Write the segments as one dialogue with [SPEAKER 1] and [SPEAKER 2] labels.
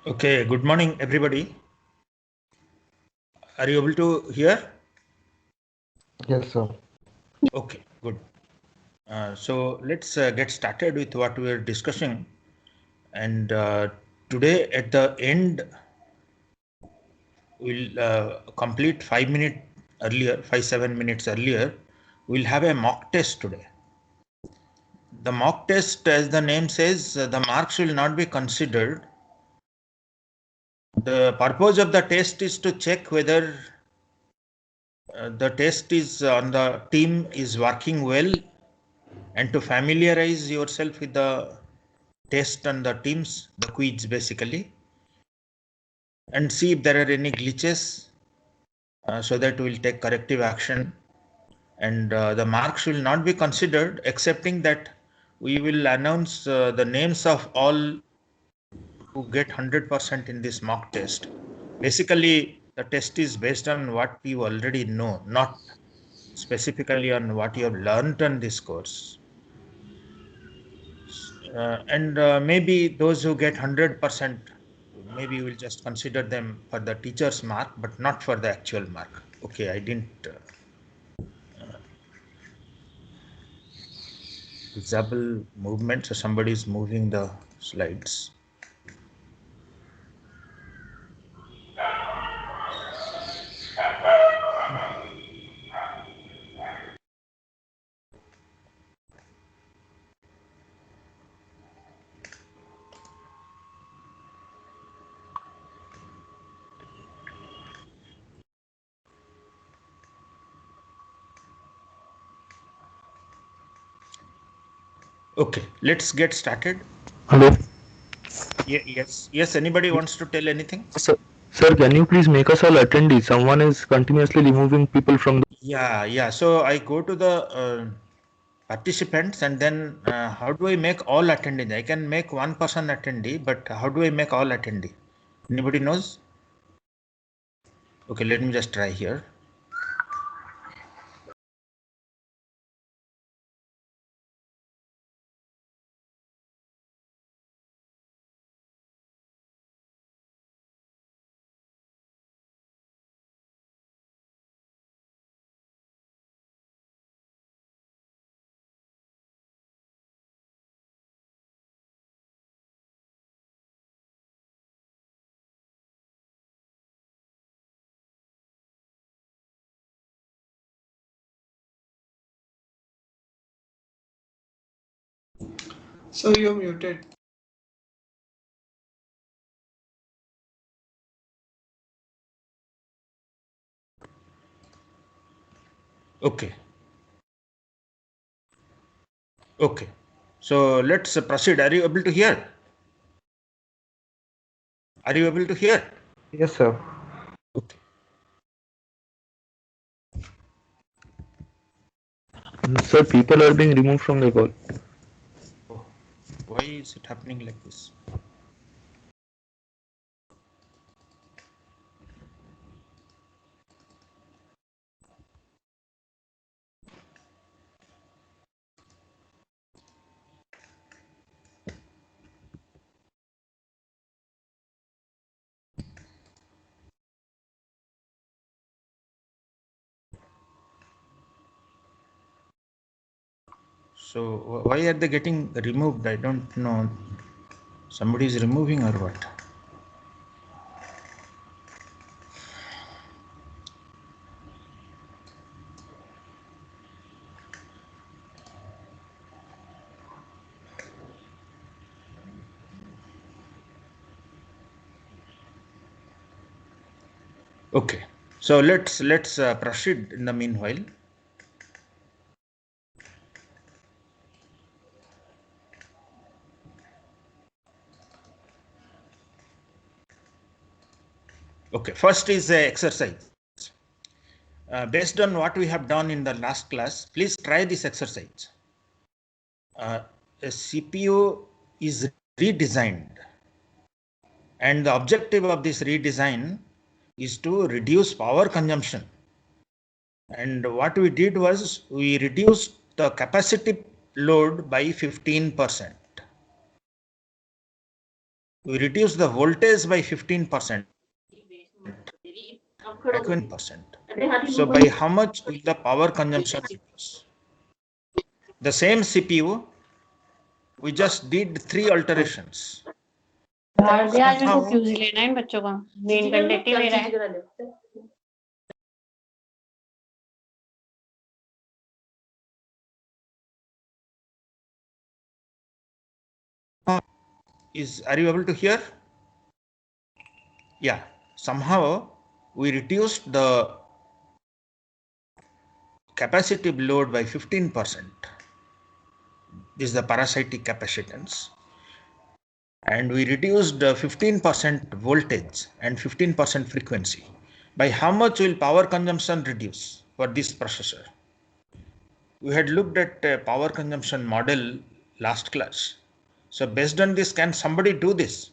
[SPEAKER 1] Okay, good morning, everybody. Are you able to hear?
[SPEAKER 2] Yes, sir.
[SPEAKER 1] Okay, good. So let's get started with what we are discussing. And today, at the end, we'll complete 5 minutes earlier, 7 minutes earlier. We'll have a mock test today. The mock test, as the name says, the marks will not be considered. The purpose of the test is to check whether the test is on the team is working well and to familiarize yourself with the test and the teams, the quiz basically, and see if there are any glitches so that we'll take corrective action. And the marks will not be considered, excepting that we will announce the names of all who get 100% in this mock test. Basically, the test is based on what you already know, not specifically on what you have learned on this course. And maybe those who get 100%, maybe we'll just consider them for the teacher's mark, but not for the actual mark. Okay, I didn't disable movement, so somebody is moving the slides. Okay, let's get started.
[SPEAKER 2] Hello.
[SPEAKER 1] Yes, anybody wants to tell anything?
[SPEAKER 2] Sir, can you please make us all attendees? Someone is continuously removing people from the.
[SPEAKER 1] Yeah. So I go to the participants, and then how do I make all attendees? I can make one person attendee, but how do I make all attendee? Anybody knows? Okay, let me just try here.
[SPEAKER 3] So you're muted.
[SPEAKER 1] Okay. Okay. So let's proceed. Are you able to hear? Are you able to hear?
[SPEAKER 2] Yes, sir.
[SPEAKER 1] Okay.
[SPEAKER 2] Sir, people are being removed from the call.
[SPEAKER 1] Oh, why is it happening like this? So why are they getting removed? I don't know. Somebody is removing or what? Okay. So let's proceed in the meanwhile. Okay. First is the exercise. Based on what we have done in the last class, please try this exercise. A CPU is redesigned, and the objective of this redesign is to reduce power consumption. And what we did was we reduced the capacity load by 15%. We reduce the voltage by 15%. 20%. So by how much will the power consumption reduce? The same CPU, we just did 3 alterations.
[SPEAKER 4] आज मेरे को cues लेना है इन बच्चों का main content ही मेरा है
[SPEAKER 1] Are you able to hear? Yeah, somehow we reduced the capacitive load by 15%. This is the parasitic capacitance. And we reduced 15% voltage and 15% frequency. By how much will power consumption reduce for this processor? We had looked at power consumption model last class. So based on this, can somebody do this?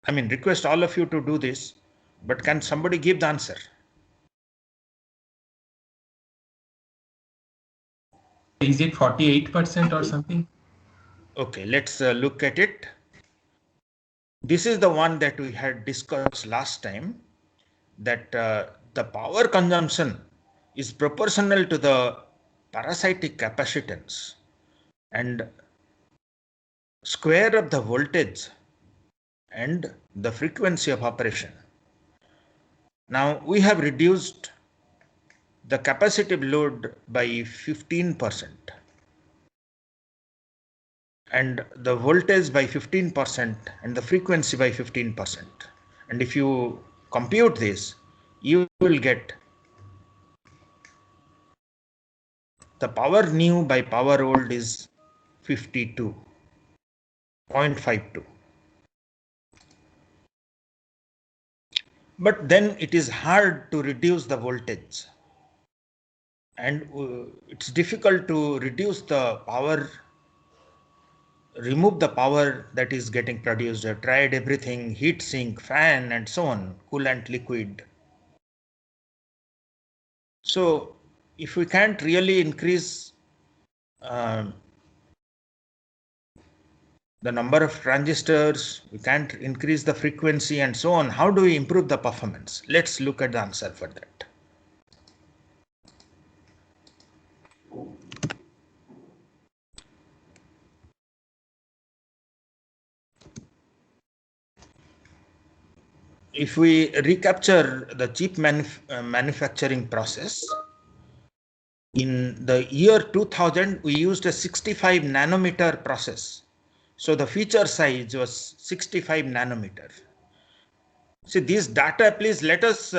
[SPEAKER 1] I mean, request all of you to do this, but can somebody give the answer?
[SPEAKER 5] Is it 48% or something?
[SPEAKER 1] Okay, let's look at it. This is the one that we had discussed last time, that the power consumption is proportional to the parasitic capacitance and square of the voltage and the frequency of operation. Now we have reduced the capacitive load by 15% and the voltage by 15% and the frequency by 15%. And if you compute this, you will get the power new by power old is 52.52. But then it is hard to reduce the voltage, and it's difficult to reduce the power, remove the power that is getting produced. I've tried everything, heat sink, fan, and so on, coolant, liquid. So if we can't really increase the number of transistors, we can't increase the frequency and so on, how do we improve the performance? Let's look at the answer for that. If we recapture the chip manufacturing process, in the year 2000, we used a 65 nanometer process. So the feature size was 65 nanometer. See this data, please let us,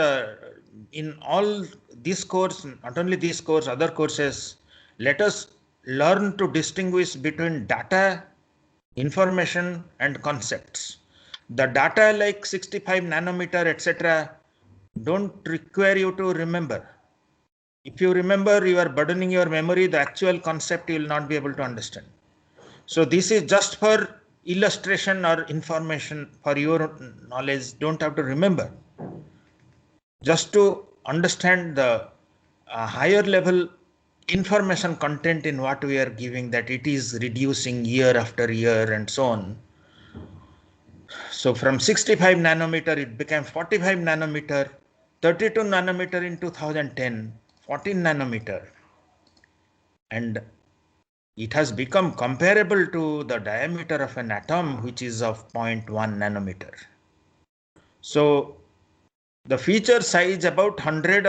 [SPEAKER 1] in all this course, not only this course, other courses, let us learn to distinguish between data, information, and concepts. The data like 65 nanometer, etc., don't require you to remember. If you remember, you are burdening your memory, the actual concept you will not be able to understand. So this is just for illustration or information for your knowledge. Don't have to remember. Just to understand the higher level information content in what we are giving, that it is reducing year after year and so on. So from 65 nanometer, it became 45 nanometer, 32 nanometer in 2010, 14 nanometer. And it has become comparable to the diameter of an atom, which is of 0.1 nanometer. So the feature size about 100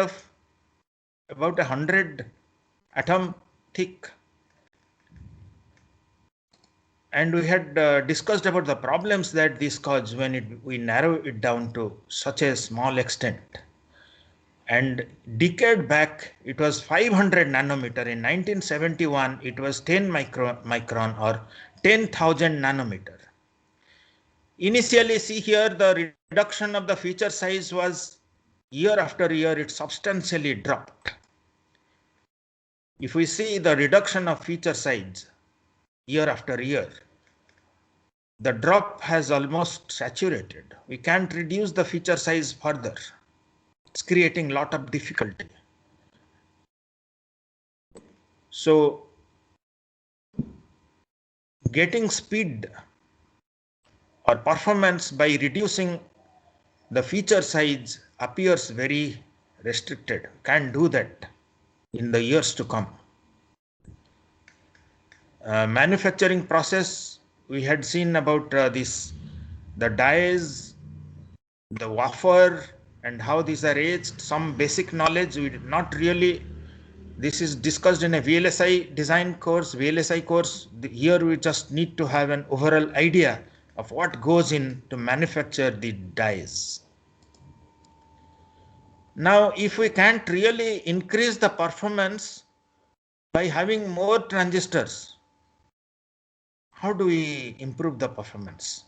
[SPEAKER 1] atom thick. And we had discussed about the problems that this causes when we narrow it down to such a small extent. And decade back, it was 500 nanometer. In 1971, it was 10 micron or 10,000 nanometer. Initially, see here, the reduction of the feature size was year after year, it substantially dropped. If we see the reduction of feature size year after year, the drop has almost saturated. We can't reduce the feature size further. It's creating a lot of difficulty. So getting speed or performance by reducing the feature size appears very restricted. Can do that in the years to come. Manufacturing process, we had seen about the dies, the wafer, and how these are aged. Some basic knowledge, we did not really. This is discussed in a VLSI design course, VLSI course. Here we just need to have an overall idea of what goes in to manufacture the dies. Now, if we can't really increase the performance by having more transistors, how do we improve the performance?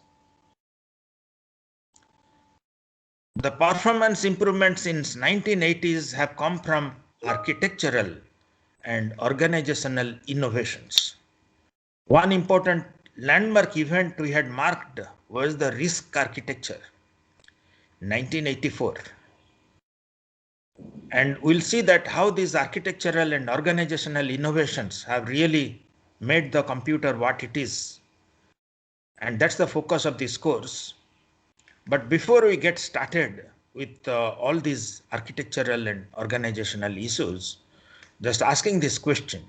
[SPEAKER 1] The performance improvements in 1980s have come from architectural and organizational innovations. One important landmark event we had marked was the RISC architecture, 1984. And we'll see that how these architectural and organizational innovations have really made the computer what it is. And that's the focus of this course. But before we get started with all these architectural and organizational issues, just asking this question,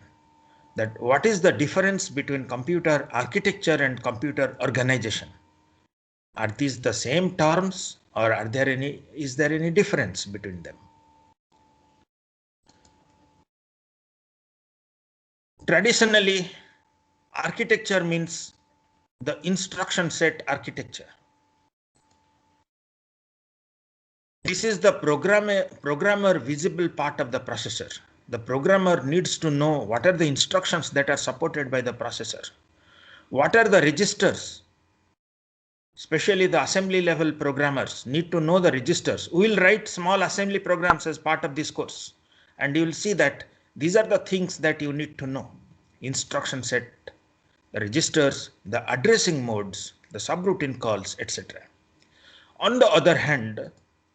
[SPEAKER 1] that what is the difference between computer architecture and computer organization? Are these the same terms, or is there any difference between them? Traditionally, architecture means the instruction set architecture. This is the programmer visible part of the processor. The programmer needs to know what are the instructions that are supported by the processor. What are the registers? Especially the assembly level programmers need to know the registers. We will write small assembly programs as part of this course. And you will see that these are the things that you need to know. Instruction set, the registers, the addressing modes, the subroutine calls, etc. On the other hand,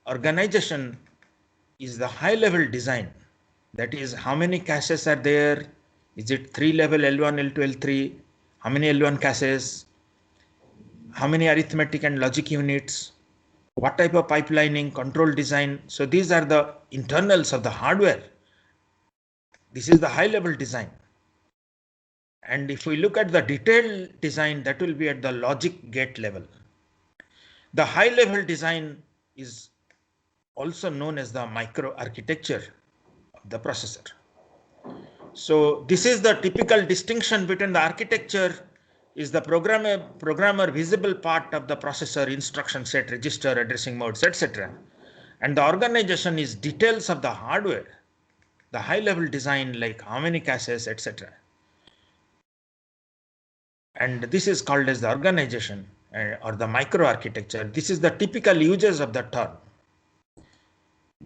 [SPEAKER 1] organization is the high level design. That is, how many caches are there? Is it 3 level L1, L2, L3? How many L1 caches? How many arithmetic and logic units? What type of pipelining, control design? So these are the internals of the hardware. This is the high level design. And if we look at the detailed design, that will be at the logic gate level. The high level design is also known as the microarchitecture of the processor. So this is the typical distinction between the architecture is the programmer visible part of the processor, instruction set, register, addressing modes, etc. And the organization is details of the hardware, the high level design like how many caches, etc. And this is called as the organization or the microarchitecture. This is the typical uses of the term.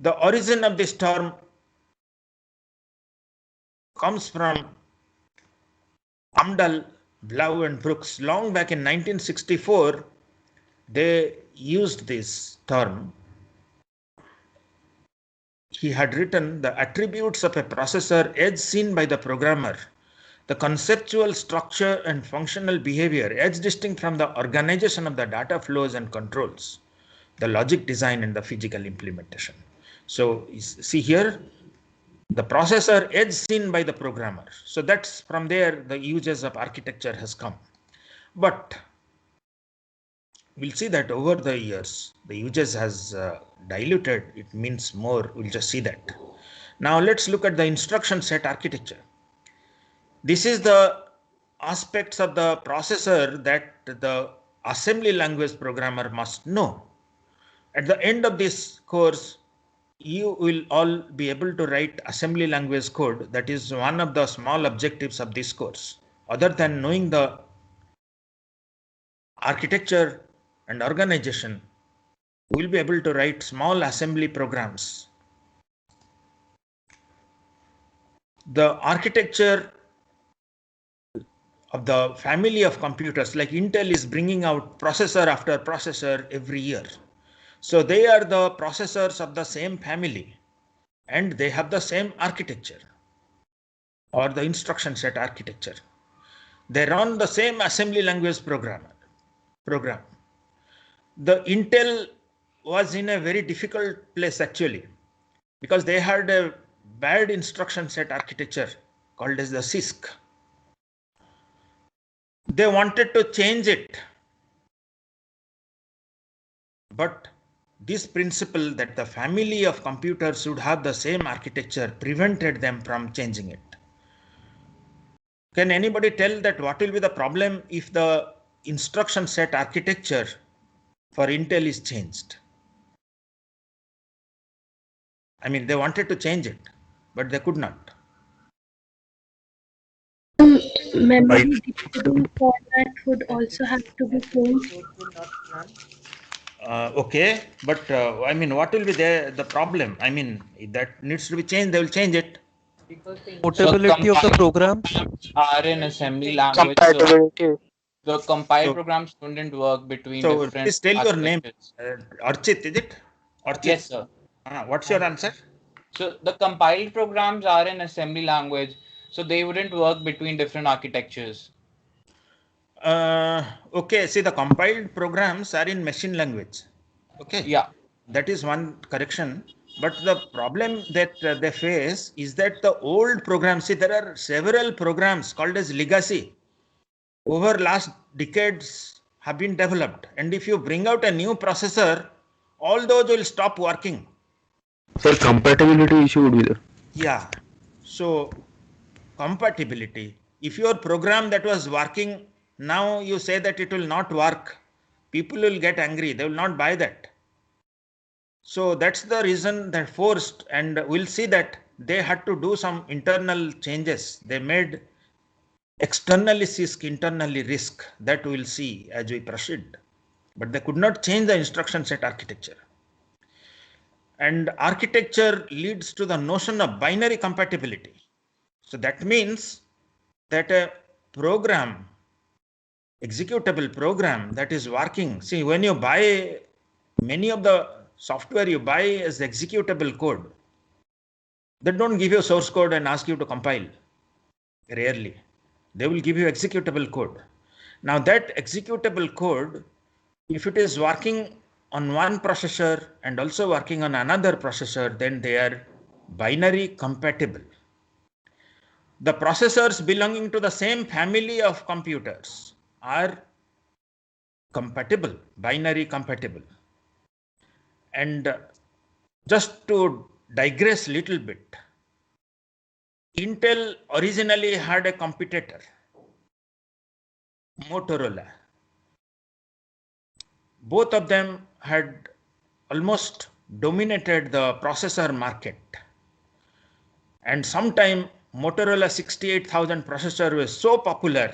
[SPEAKER 1] The origin of this term comes from Amdahl, Blau and Brooks. Long back in 1964, they used this term. He had written the attributes of a processor as seen by the programmer, the conceptual structure and functional behavior as distinct from the organization of the data flows and controls, the logic design and the physical implementation. So see here, the processor as seen by the programmer. So that's from there the uses of architecture has come. But we'll see that over the years, the uses has diluted. It means more. We'll just see that. Now let's look at the instruction set architecture. This is the aspects of the processor that the assembly language programmer must know. At the end of this course, you will all be able to write assembly language code. That is one of the small objectives of this course. Other than knowing the architecture and organization, we will be able to write small assembly programs. The architecture of the family of computers, like Intel is bringing out processor after processor every year. So they are the processors of the same family and they have the same architecture or the instruction set architecture. They run the same assembly language program. the Intel was in a very difficult place actually, because they had a bad instruction set architecture called as the CISC. They wanted to change it, but this principle that the family of computers should have the same architecture prevented them from changing it. Can anybody tell that what will be the problem if the instruction set architecture for Intel is changed? I mean, they wanted to change it, but they could not.
[SPEAKER 6] Memory decoding format would also have to be changed.
[SPEAKER 1] Okay, but I mean, what will be the problem? I mean, if that needs to be changed, they will change it.
[SPEAKER 7] Portability of the programs
[SPEAKER 8] are in assembly language, so the compiled programs couldn't work between different
[SPEAKER 1] please tell your name.
[SPEAKER 8] architectures.
[SPEAKER 1] Archit, is it? Archit?
[SPEAKER 8] Yes, sir.
[SPEAKER 1] What's your answer?
[SPEAKER 8] So the compiled programs are in assembly language, so they wouldn't work between different architectures.
[SPEAKER 1] Okay, see, the compiled programs are in machine language. Okay.
[SPEAKER 8] Yeah.
[SPEAKER 1] That is one correction. But the problem that they face is that the old programs, see, there are several programs called as legacy over last decades have been developed. And if you bring out a new processor, all those will stop working.
[SPEAKER 2] Sir, compatibility issue would be there.
[SPEAKER 1] Yeah. So compatibility. If your program that was working, now you say that it will not work, people will get angry. They will not buy that. So that's the reason that forced, and we'll see that they had to do some internal changes. They made externally CISC, internally RISC. That we'll see as we proceed. But they could not change the instruction set architecture. And architecture leads to the notion of binary compatibility. So that means that a program, executable program that is working, see, when you buy many of the software you buy as executable code, they don't give you source code and ask you to compile. Rarely. They will give you executable code. Now that executable code, if it is working on one processor and also working on another processor, then they are binary compatible. The processors belonging to the same family of computers are compatible, binary compatible. And just to digress a little bit, Intel originally had a competitor, Motorola. Both of them had almost dominated the processor market. And sometime Motorola 68,000 processor was so popular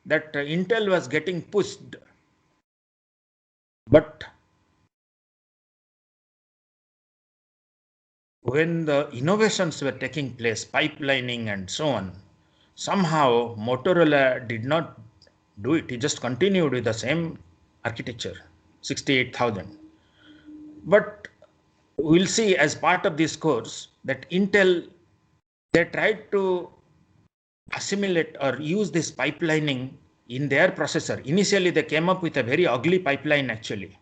[SPEAKER 1] that Intel was getting pushed. But when the innovations were taking place, pipelining and so on, somehow Motorola did not do it. It just continued with the same architecture, 68,000. But we'll see as part of this course that Intel, they tried to assimilate or use this pipelining in their processor. Initially, they came up with a very ugly pipeline actually,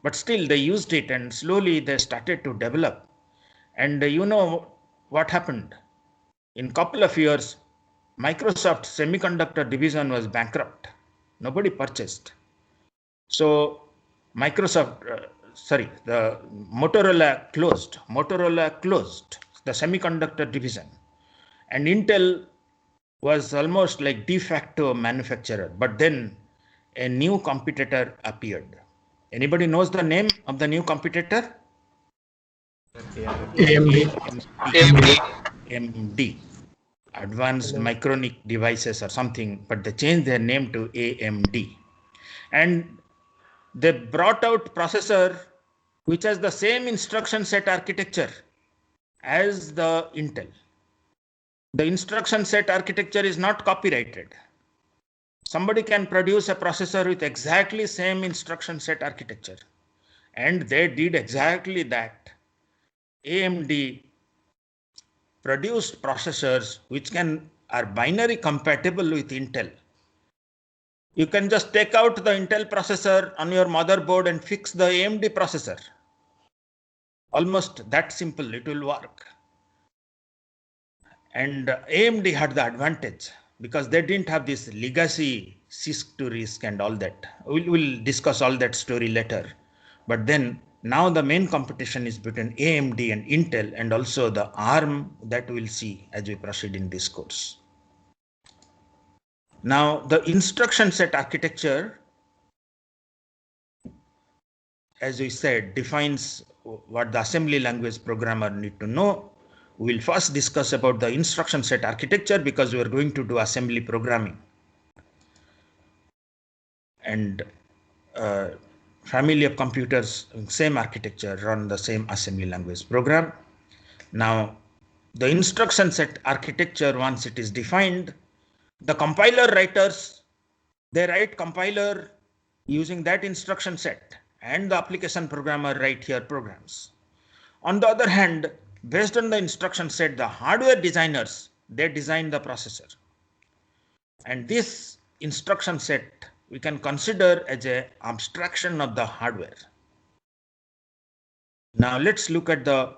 [SPEAKER 1] but still they used it and slowly they started to develop. And you know what happened? In a couple of years, Microsoft semiconductor division was bankrupt. Nobody purchased. So the Motorola closed the semiconductor division, and Intel was almost like de facto manufacturer. But then a new competitor appeared. Anybody knows the name of the new competitor? AMD, Advanced Micronic Devices or something, but they changed their name to AMD. And they brought out processor which has the same instruction set architecture as the Intel. The instruction set architecture is not copyrighted. Somebody can produce a processor with exactly same instruction set architecture. And they did exactly that. AMD produced processors which are binary compatible with Intel. You can just take out the Intel processor on your motherboard and fix the AMD processor. Almost that simple, it will work. And AMD had the advantage because they didn't have this legacy CISC to RISC and all that. We'll discuss all that story later. But then now the main competition is between AMD and Intel, and also the ARM that we'll see as we proceed in this course. Now the instruction set architecture, as we said, defines what the assembly language programmer need to know. We'll first discuss about the instruction set architecture because we are going to do assembly programming. And family of computers, same architecture, run the same assembly language program. Now, the instruction set architecture, once it is defined, the compiler writers, they write compiler using that instruction set, and the application programmer write here programs. On the other hand, based on the instruction set, the hardware designers, they design the processor. And this instruction set we can consider as an abstraction of the hardware. Now let's look at the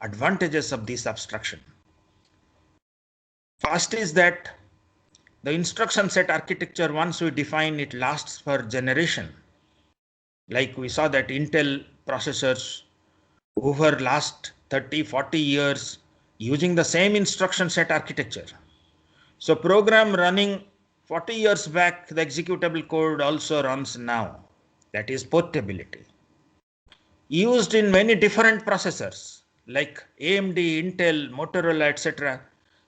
[SPEAKER 1] advantages of this abstraction. First is that the instruction set architecture, once we define it, lasts for generation. Like we saw that Intel processors over last 30-40 years using the same instruction set architecture. So program running 40 years back, the executable code also runs now. That is portability. Used in many different processors like AMD, Intel, Motorola, etc.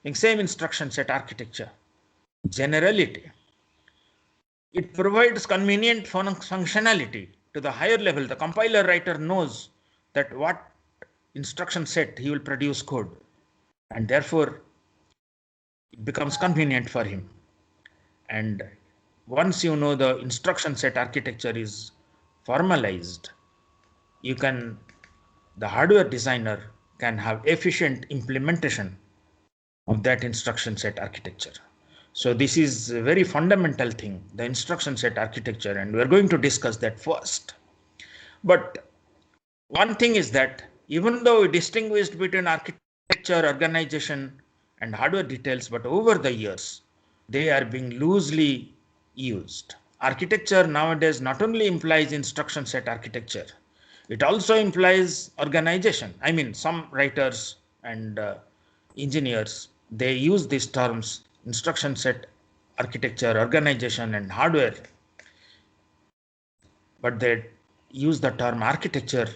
[SPEAKER 1] in same instruction set architecture. Generality. It provides convenient functionality to the higher level. The compiler writer knows that what instruction set he will produce code, and therefore it becomes convenient for him. And once you know the instruction set architecture is formalized, the hardware designer can have efficient implementation of that instruction set architecture. So this is a very fundamental thing, the instruction set architecture, and we're going to discuss that first. But one thing is that even though we distinguished between architecture, organization, and hardware details, but over the years, they are being loosely used. Architecture nowadays not only implies instruction set architecture, it also implies organization. I mean, some writers and engineers, they use these terms, instruction set architecture, organization, and hardware, but they use the term architecture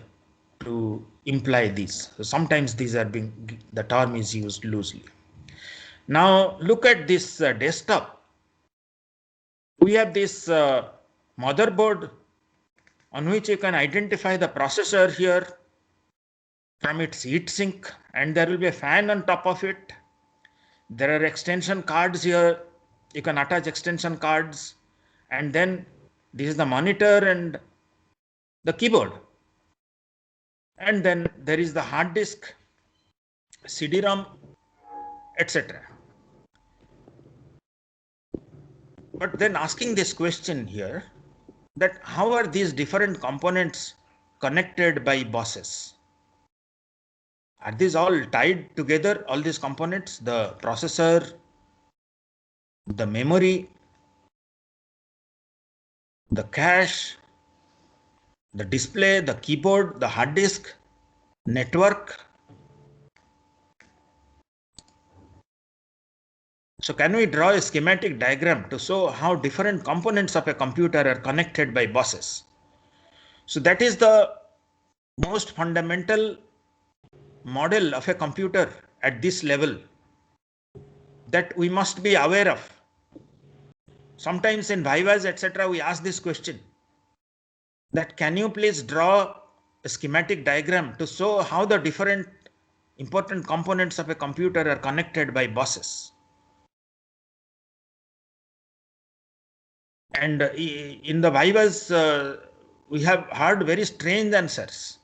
[SPEAKER 1] to imply these. So sometimes the term is used loosely. Now look at this desktop. We have this motherboard on which you can identify the processor here from its heatsink, and there will be a fan on top of it. There are extension cards here. You can attach extension cards, and then this is the monitor and the keyboard. And then there is the hard disk, CD-ROM, etc. But then asking this question here, that how are these different components connected by buses? Are these all tied together, all these components, the processor, the memory, the cache, the display, the keyboard, the hard disk, network? So can we draw a schematic diagram to show how different components of a computer are connected by buses? So that is the most fundamental model of a computer at this level that we must be aware of. Sometimes in Vivas, etc., we ask this question, that can you please draw a schematic diagram to show how the different important components of a computer are connected by buses? And in the Vivas, we have heard very strange answers.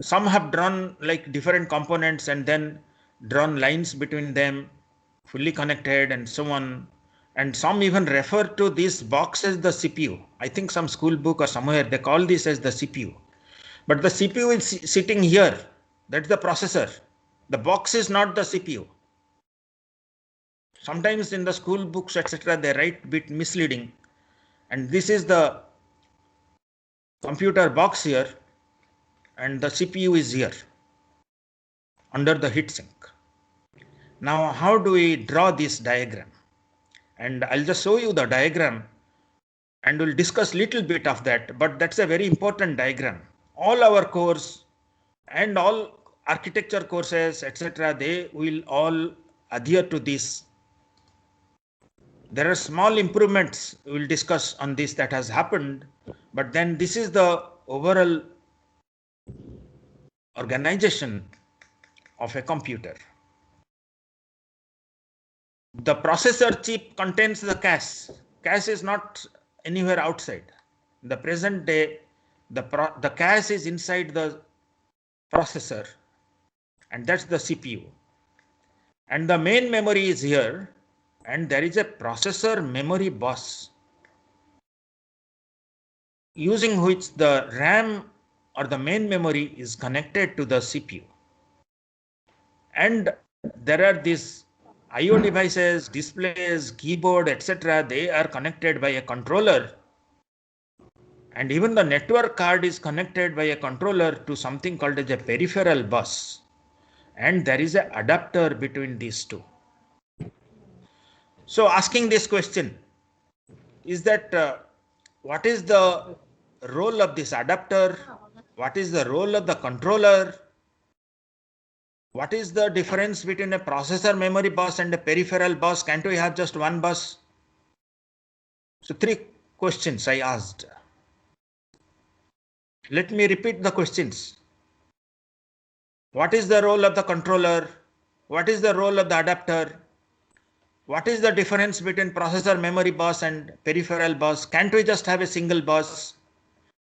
[SPEAKER 1] Some have drawn like different components and then drawn lines between them, fully connected and so on. And some even refer to this box as the CPU. I think some school book or somewhere they call this as the CPU. But the CPU is sitting here. That's the processor. The box is not the CPU. Sometimes in the school books, etc., they write bit misleading. And this is the computer box here, and the CPU is here under the heatsink. Now, how do we draw this diagram? And I'll just show you the diagram and we'll discuss little bit of that, but that's a very important diagram. All our course and all architecture courses, etc., they will all adhere to this. There are small improvements we'll discuss on this that has happened, but then this is the overall organization of a computer. The processor chip contains the cache. Cache is not anywhere outside. In the present day, the cache is inside the processor, and that's the CPU. And the main memory is here, and there is a processor memory bus using which the RAM or the main memory is connected to the CPU. And there are these IO devices, displays, keyboard, etc. They are connected by a controller. And even the network card is connected by a controller to something called as a peripheral bus. And there is an adapter between these two. So asking this question is that what is the role of this adapter? What is the role of the controller? What is the difference between a processor memory bus and a peripheral bus? Can't we have just one bus? So 3 questions I asked. Let me repeat the questions. What is the role of the controller? What is the role of the adapter? What is the difference between processor memory bus and peripheral bus? Can't we just have a single bus?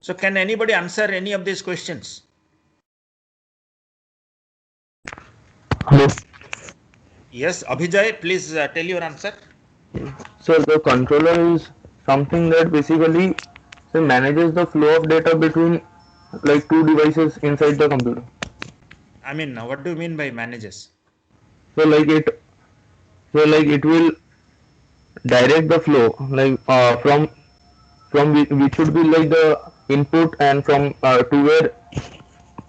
[SPEAKER 1] So can anybody answer any of these questions?
[SPEAKER 2] Hello.
[SPEAKER 1] Yes, Abhijay, please tell your answer.
[SPEAKER 2] So the controller is something that basically manages the flow of data between like 2 devices inside the computer.
[SPEAKER 1] I mean, what do you mean by manages?
[SPEAKER 2] So like it will direct the flow like from which should be like the input and from to where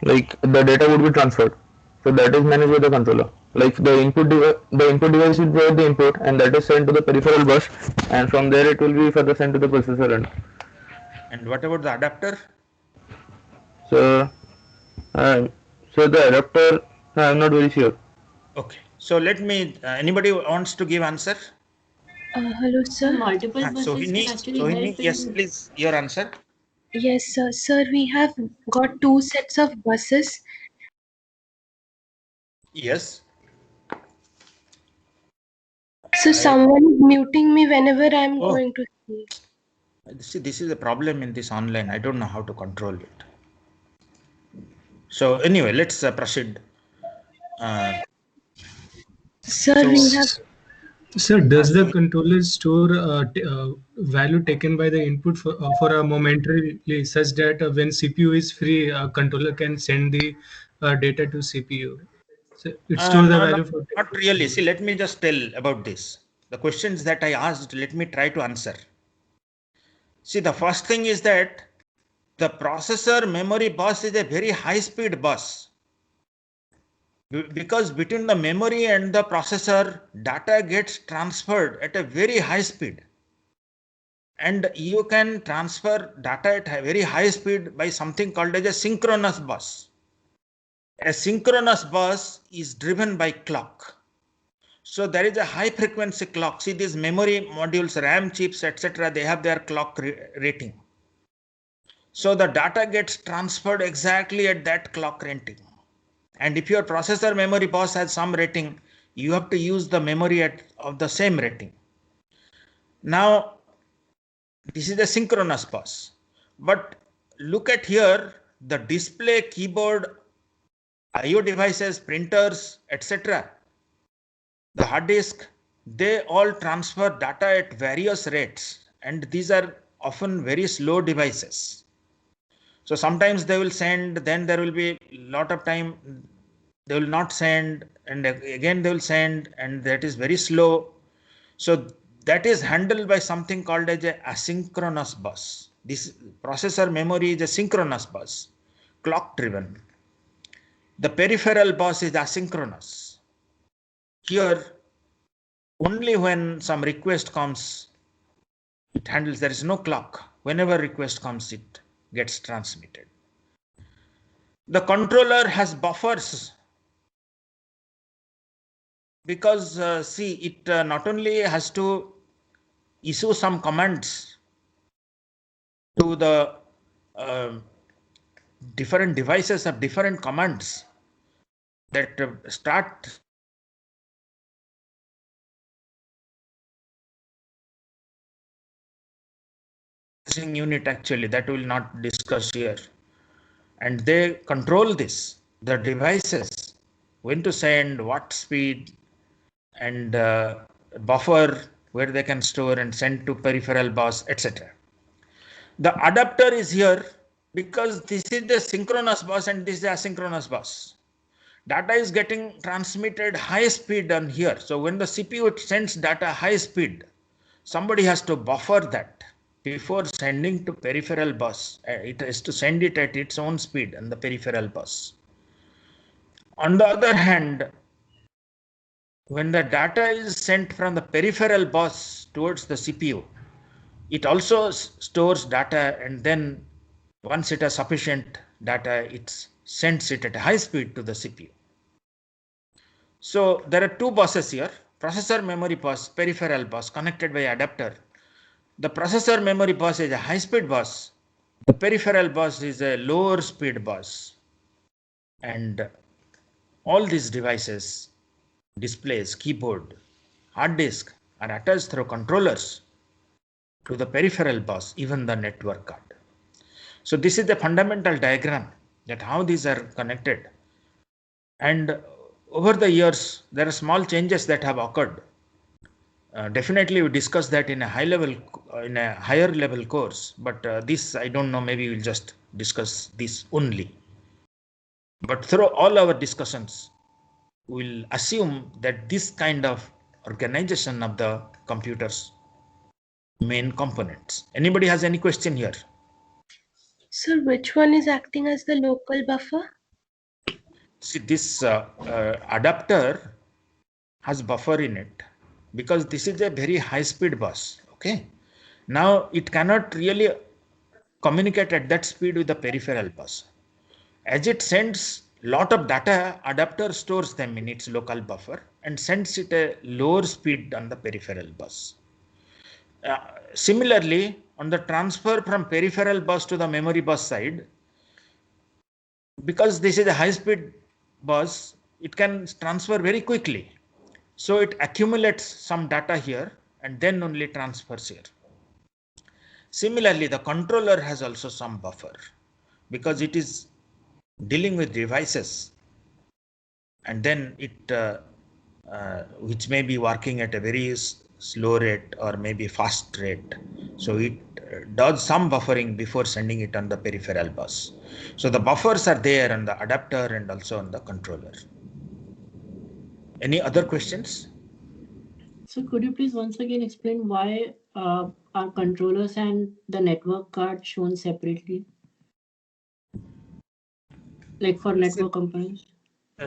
[SPEAKER 2] like the data would be transferred. So that is managed by the controller. Like the input device will provide the input and that is sent to the peripheral bus, and from there it will be further sent to the processor end.
[SPEAKER 1] And what about the adapter?
[SPEAKER 2] So the adapter, I am not very sure.
[SPEAKER 1] Okay, so let me, anybody wants to give answer?
[SPEAKER 6] Hello, sir.
[SPEAKER 4] Multiple buses
[SPEAKER 1] Sohini,
[SPEAKER 4] can actually help
[SPEAKER 1] yes,
[SPEAKER 4] in
[SPEAKER 1] please, your answer.
[SPEAKER 6] Yes, sir. Sir, we have got 2 sets of buses.
[SPEAKER 1] Yes.
[SPEAKER 6] So someone is muting me whenever I'm
[SPEAKER 1] Oh.
[SPEAKER 6] going to speak.
[SPEAKER 1] See, this is a problem in this online. I don't know how to control it. So anyway, let's proceed.
[SPEAKER 6] Sir,
[SPEAKER 1] So-
[SPEAKER 6] we have
[SPEAKER 5] Sir, does the controller store value taken by the input for a momentarily such that when CPU is free, controller can send the data to CPU? So it stores the value for
[SPEAKER 1] not really. See, let me just tell about this. The questions that I asked, let me try to answer. See, the first thing is that the processor memory bus is a very high speed bus. Because between the memory and the processor, data gets transferred at a very high speed. And you can transfer data at a very high speed by something called as a synchronous bus. A synchronous bus is driven by clock. So there is a high frequency clock. See, these memory modules, RAM chips, etc., they have their clock rating. So the data gets transferred exactly at that clock rating. And if your processor memory bus has some rating, you have to use the memory of the same rating. Now, this is a synchronous bus. But look at here, the display, keyboard, IO devices, printers, etc. The hard disk, they all transfer data at various rates, and these are often very slow devices. So sometimes they will send, then there will be a lot of time they will not send, and again they will send, and that is very slow. So that is handled by something called as a asynchronous bus. This processor memory is a synchronous bus, clock driven. The peripheral bus is asynchronous. Here, only when some request comes, it handles, there is no clock. Whenever request comes, it gets transmitted. The controller has buffers because see, it not only has to issue some commands to the different devices of different commands that start unit, actually that will not discuss here, and they control this, the devices, when to send, what speed, and buffer where they can store and send to peripheral bus, etc. The adapter is here because this is the synchronous bus and this is the asynchronous bus. Data is getting transmitted high speed on here. So when the CPU sends data high speed, somebody has to buffer that before sending to peripheral bus. It has to send it at its own speed on the peripheral bus. On the other hand, when the data is sent from the peripheral bus towards the CPU, it also stores data, and then once it has sufficient data, it sends it at high speed to the CPU. So there are two buses here, processor memory bus, peripheral bus connected by adapter. The processor memory bus is a high speed bus. The peripheral bus is a lower speed bus. And all these devices, displays, keyboard, hard disk are attached through controllers to the peripheral bus, even the network card. So this is the fundamental diagram that how these are connected. And over the years, there are small changes that have occurred. Definitely we discuss that in a higher level course, but this I don't know, maybe we'll just discuss this only. But through all our discussions, we'll assume that this kind of organization of the computer's main components. Anybody has any question here?
[SPEAKER 6] Sir, which one is acting as the local buffer?
[SPEAKER 1] See, this adapter has buffer in it because this is a very high speed bus. Okay. Now it cannot really communicate at that speed with the peripheral bus. As it sends lot of data, adapter stores them in its local buffer and sends it a lower speed on the peripheral bus. Similarly, on the transfer from peripheral bus to the memory bus side, because this is a high speed bus, it can transfer very quickly. So it accumulates some data here and then only transfers here. Similarly, the controller has also some buffer because it is dealing with devices, and then it which may be working at a very slow rate or maybe fast rate. So it does some buffering before sending it on the peripheral bus. So the buffers are there on the adapter and also on the controller. Any other questions?
[SPEAKER 9] So could you please once again explain why are controllers and the network card shown separately? Like for network components?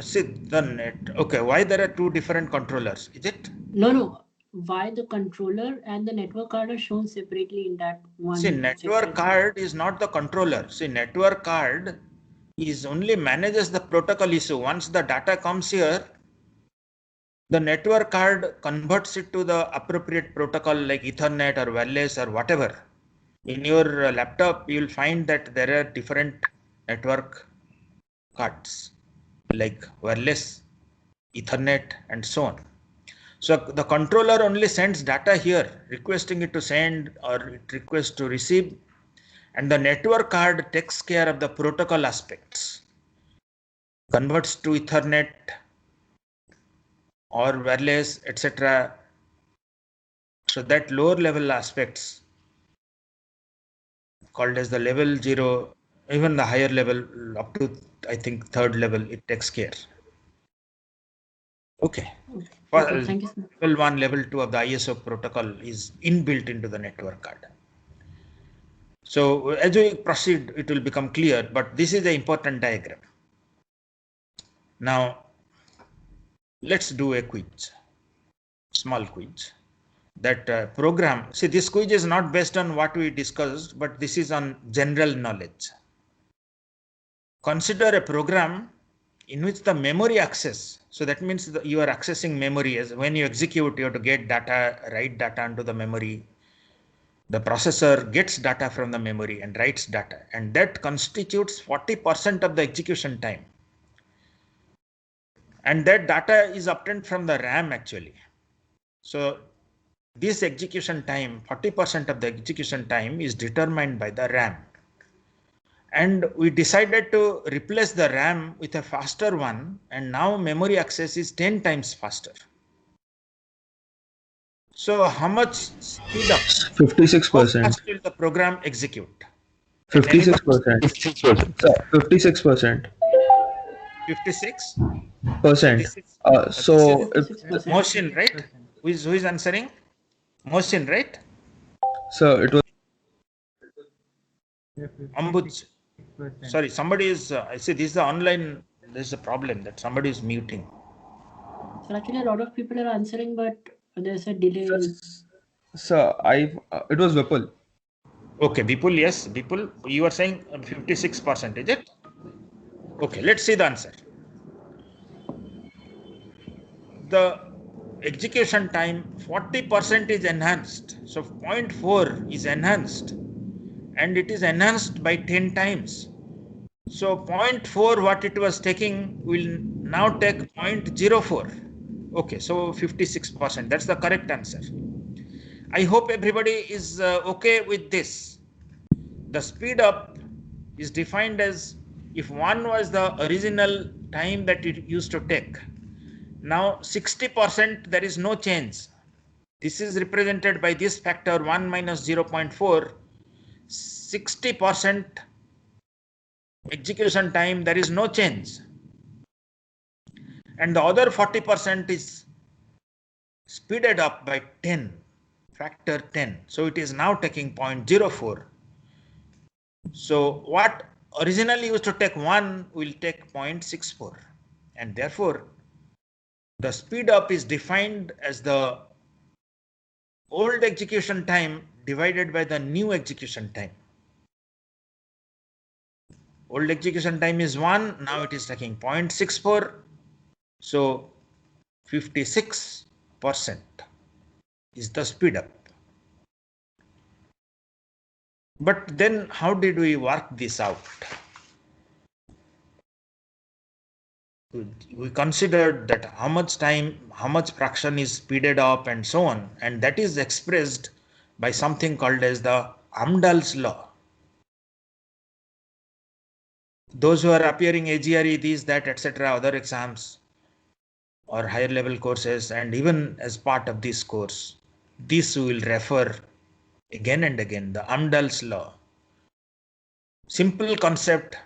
[SPEAKER 1] See the net. Okay, why there are two different controllers? Is it?
[SPEAKER 9] No. Why the controller and the network card are shown separately in that one?
[SPEAKER 1] See, network card is not the controller. See, network card is only manages the protocol issue. Once the data comes here, the network card converts it to the appropriate protocol like Ethernet or wireless or whatever. In your laptop, you will find that there are different network cards like wireless, Ethernet, and so on. So the controller only sends data here, requesting it to send or it requests to receive, and the network card takes care of the protocol aspects, converts to Ethernet or wireless, etc., So that lower level aspects called as the level 0, even the higher level up to I think third level, it takes care. Okay.
[SPEAKER 9] Okay, thank you, sir.
[SPEAKER 1] Level 1, level 2 of the ISO protocol is inbuilt into the network card. So as we proceed, it will become clear, but this is the important diagram. Now, let's do a quiz, small quiz. That program, see, this quiz is not based on what we discussed, but this is on general knowledge. Consider a program in which the memory access, so that means that you are accessing memory. As when you execute, you have to get data, write data into the memory. The processor gets data from the memory and writes data, and that constitutes 40% of the execution time. And that data is obtained from the RAM actually. So this execution time, 40% of the execution time is determined by the RAM. And we decided to replace the RAM with a faster one, and now memory access is 10 times faster. So how much speed up?
[SPEAKER 2] 56%.
[SPEAKER 1] How fast will the program execute?
[SPEAKER 2] 56%. 56%.
[SPEAKER 1] 56?
[SPEAKER 2] Percent. So if
[SPEAKER 9] 56%.
[SPEAKER 1] Mohsin, right? Who is answering? Mohsin, right?
[SPEAKER 2] so it was
[SPEAKER 1] Ambuj. Sorry, somebody is, I see this is the online, there's a problem that somebody is muting.
[SPEAKER 9] So actually, a lot of people are answering, but there's a delay.
[SPEAKER 2] so it was Vipul.
[SPEAKER 1] Okay, Vipul, yes, Vipul, you are saying 56%, is it? Okay, let's see the answer. The execution time 40% is enhanced. So 0.4 is enhanced, and it is enhanced by 10 times. So 0.4 what it was taking will now take 0.04. Okay, so 56%. That's the correct answer. I hope everybody is okay with this. The speed up is defined as if 1 was the original time that it used to take. Now 60% there is no change. This is represented by this factor 1 minus 0.4. 60% execution time, there is no change. And the other 40% is speeded up by 10, factor 10. So it is now taking 0.04. So what originally used to take 1 will take 0.64. And therefore, the speed up is defined as the old execution time divided by the new execution time. Old execution time is 1, now it is taking 0.64. So 56% is the speed up. But then how did we work this out? We considered that how much time, how much fraction is speeded up and so on, and that is expressed by something called as the Amdahl's law. Those who are appearing AGRE, these, that, etc., other exams or higher level courses, and even as part of this course, this we will refer again and again, the Amdahl's law. Simple concept.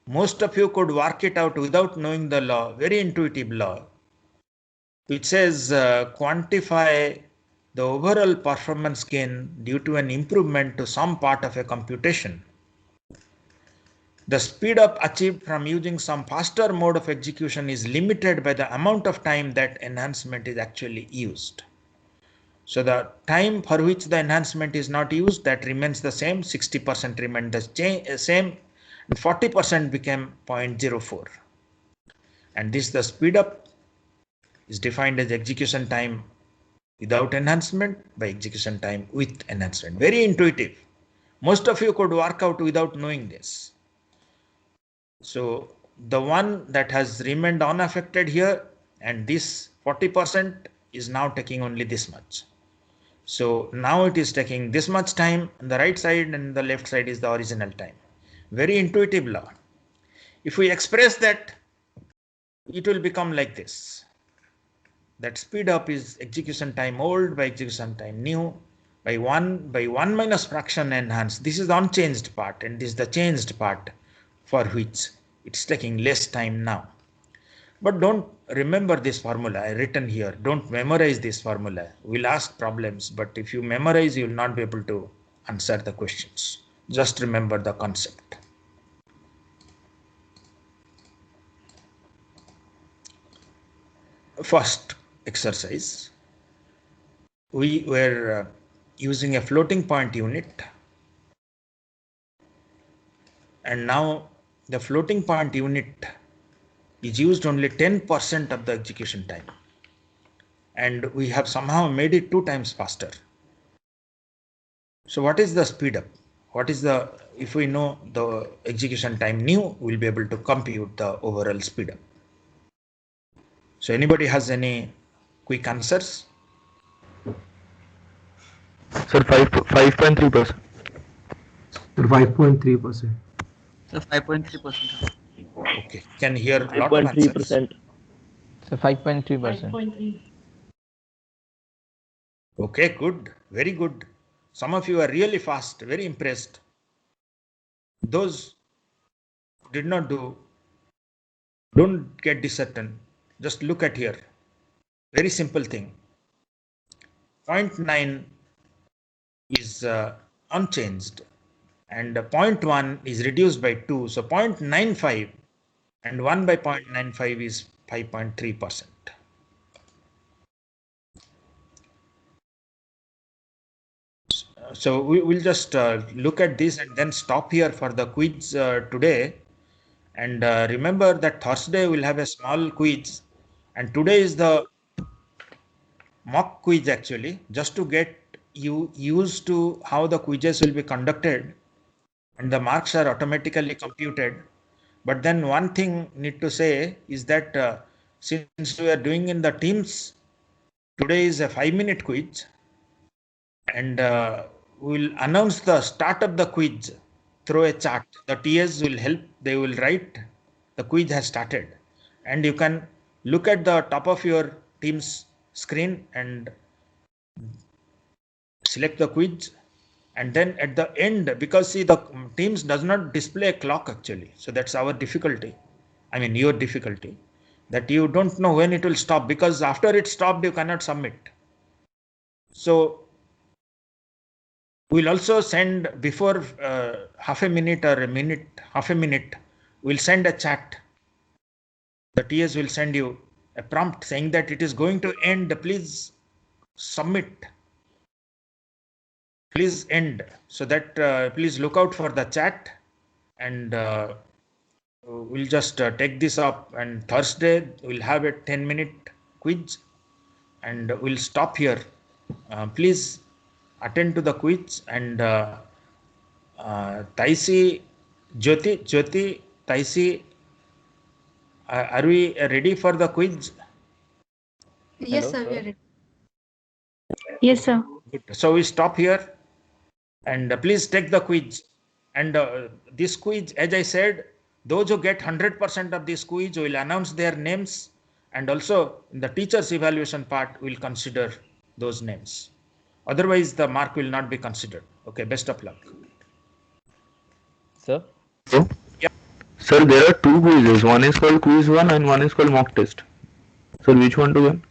[SPEAKER 1] Most of you could work it out without knowing the law, very intuitive law, which says quantify the overall performance gain due to an improvement to some part of a computation. The speed up achieved from using some faster mode of execution is limited by the amount of time that enhancement is actually used. So the time for which the enhancement is not used, that remains the same, 60% remained the same, and 40% became 0.04. And this, the speed up is defined as execution time without enhancement by execution time with enhancement. Very intuitive. Most of you could work out without knowing this. So the one that has remained unaffected here, and this 40% is now taking only this much. So now it is taking this much time on the right side, and the left side is the original time. Very intuitive law. If we express that, it will become like this. that speed up is execution time old by execution time new by 1 minus fraction enhanced. This is the unchanged part, and this is the changed part for which it's taking less time now. But don't remember this formula I written here. Don't memorize this formula. We'll ask problems, but if you memorize, you will not be able to answer the questions. Just remember the concept. First exercise, we were using a floating point unit, and now the floating point unit is used only 10% of the execution time, and we have somehow made it 2 times faster. So what is the speed up? What is the, if we know the execution time new, we'll be able to compute the overall speed up. So anybody has any quick answers?
[SPEAKER 2] Sir, 5.3%.
[SPEAKER 10] Sir, 5.3%.
[SPEAKER 7] So 5.3%.
[SPEAKER 1] Okay, can hear a lot of answers.
[SPEAKER 2] 5.3%.
[SPEAKER 7] So 5.3%.
[SPEAKER 9] 5.3.
[SPEAKER 1] Okay, good, very good. Some of you are really fast, very impressed. Those did not do, don't get disheartened. Just look at here. Very simple thing. 0.9 is unchanged, and 0.1 is reduced by 2. So 0.95 and 1 by 0.95 is 5.3%. So we will just look at this and then stop here for the quiz today. And remember that Thursday we'll have a small quiz, and today is the mock quiz actually, just to get you used to how the quizzes will be conducted, and the marks are automatically computed. But then one thing need to say is that since we are doing in the teams, today is a 5-minute quiz, and we'll announce the start of the quiz through a chat. The TAs will help, they will write the quiz has started, and you can look at the top of your team's screen and select the quiz. And then at the end, because see, the Teams does not display a clock actually, so that's our difficulty. I mean your difficulty, that you don't know when it will stop, because after it stopped you cannot submit. So we'll also send before half a minute or a minute, half a minute, we'll send a chat. The TS will send you a prompt saying that it is going to end, please submit, please end. So that please look out for the chat, and we'll just take this up, and Thursday we'll have a 10-minute quiz, and we'll stop here. Please attend to the quiz, and Taisi, Jyoti, Taisi, are we ready for the quiz?
[SPEAKER 11] Yes, sir, we are ready.
[SPEAKER 4] Yes, sir.
[SPEAKER 1] Good. So we stop here, and please take the quiz. And this quiz, as I said, those who get 100% of this quiz will announce their names, and also in the teacher's evaluation part we'll consider those names. Otherwise the mark will not be considered. Okay, best of luck.
[SPEAKER 7] Sir?
[SPEAKER 1] Yeah.
[SPEAKER 2] Sir, there are 2 quizzes. One is called quiz 1 and one is called mock test. Sir, which one to win?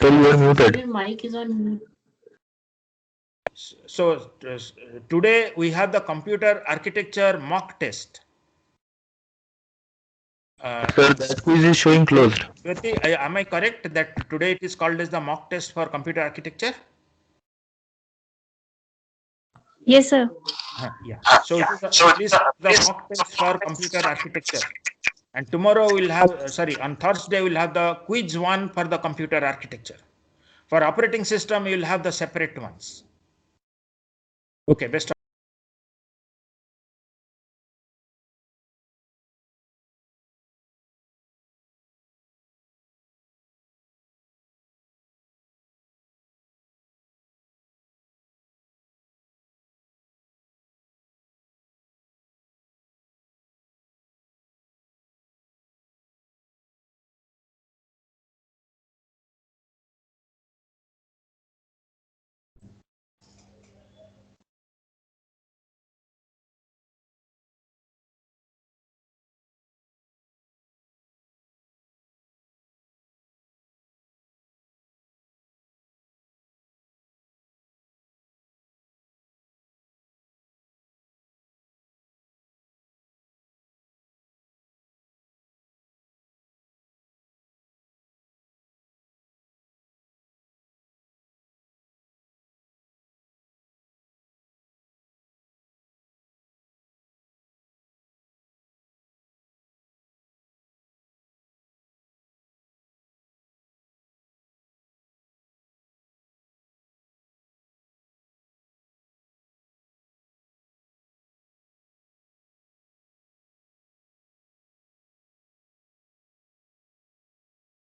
[SPEAKER 2] Sir, you are muted.
[SPEAKER 9] Your mic is on mute.
[SPEAKER 1] So today we have the computer architecture mock test.
[SPEAKER 2] Sir, that quiz is showing closed.
[SPEAKER 1] Jyoti, am I correct that today it is called as the mock test for computer architecture?
[SPEAKER 4] Yes, sir.
[SPEAKER 1] Yeah. So it is the mock test for computer architecture. And tomorrow we'll have, on Thursday we'll have the quiz 1 for the computer architecture. For operating system, you'll have the separate ones. Okay, best of